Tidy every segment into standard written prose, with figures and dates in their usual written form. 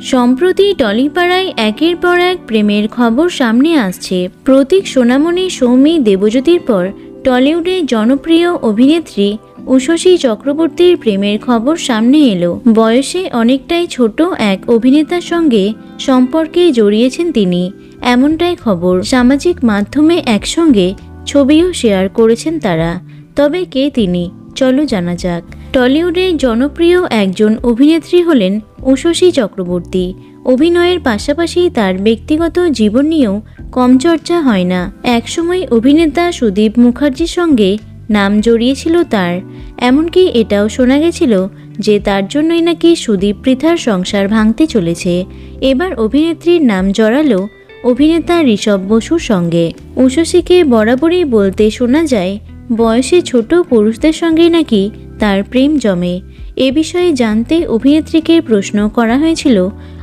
সম্প্রতি টলিপাড়ায় একের পর এক প্রেমের খবর সামনে আসছে। প্রতীক সোনামণি সৌমি দেবজ্যোতির পর টলিউডের জনপ্রিয় অভিনেত্রী উষসী চক্রবর্তীর প্রেমের খবর সামনে এলো। বয়সে অনেকটাই ছোট এক অভিনেতার সঙ্গে সম্পর্কে জড়িয়েছেন তিনি, এমনটাই খবর। সামাজিক মাধ্যমে একসঙ্গে ছবিও শেয়ার করেছেন তারা। তবে কে তিনি, চলো জানা যাক। টলিউডের জনপ্রিয় একজন অভিনেত্রী হলেন উষসী চক্রবর্তী। অভিনয়ের পাশাপাশি তার ব্যক্তিগত জীবন নিয়েও কম চর্চা হয় না। একসময় অভিনেতা সুদীপ মুখার্জির সঙ্গে নাম জড়িয়েছিল তার। এমনকি এটাও শোনা গেছিল যে তার জন্যই নাকি সুদীপ পৃথার সংসার ভাঙতে চলেছে। এবার অভিনেত্রীর নাম জড়ালো অভিনেতা ঋষভ বসুর সঙ্গে। উষসীকে বরাবরই বলতে শোনা যায়, বয়সে ছোট পুরুষদের সঙ্গেই নাকি তার প্রেম জমে। এ বিষয়ে জানতে অভিনেত্রীকে প্রশ্ন করা হয়েছিল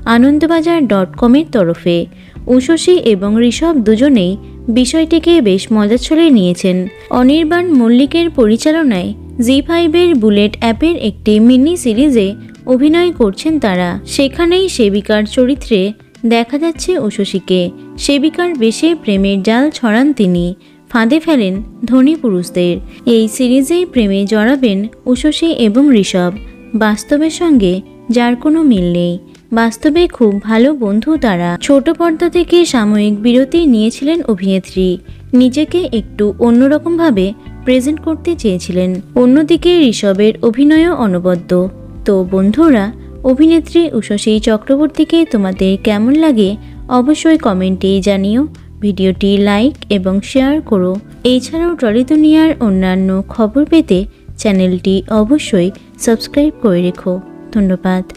আনন্দবাজার.com-এর তরফে। উষসী এবং ঋষভ দুজনেই বিষয়টিকে বেশ মজার ছলে নিয়েছেন। অনির্বাণ মল্লিকের পরিচালনায় জি5-এর বুলেট অ্যাপের একটি মিনি সিরিজে অভিনয় করছেন তারা। সেখানেই সেবিকার চরিত্রে দেখা যাচ্ছে উষসীকে। সেবিকার বেশে প্রেমের জাল ছড়ান তিনি, ফাঁদে ফেলেন ধনী পুরুষদের। এই সিরিজেই প্রেমে জড়াবেন উষসী এবং ঋষভ, বাস্তবের সঙ্গে যার কোনো মিল নেই। বাস্তবে খুব ভালো বন্ধু তারা। ছোট পর্দা থেকে সাময়িক বিরতি নিয়েছিলেন অভিনেত্রী, নিজেকে একটু অন্যরকমভাবে প্রেজেন্ট করতে চেয়েছিলেন। অন্যদিকে ঋষভের অভিনয়ও অনবদ্য। তো বন্ধুরা, অভিনেত্রী উষসী চক্রবর্তীকে তোমাদের কেমন লাগে অবশ্যই কমেন্টে জানিও। ভিডিওটি লাইক এবং শেয়ার করো। এছাড়াও টলি দুনিয়ার অন্যান্য খবর পেতে চ্যানেলটি অবশ্যই সাবস্ক্রাইব করে রেখো। ধন্যবাদ।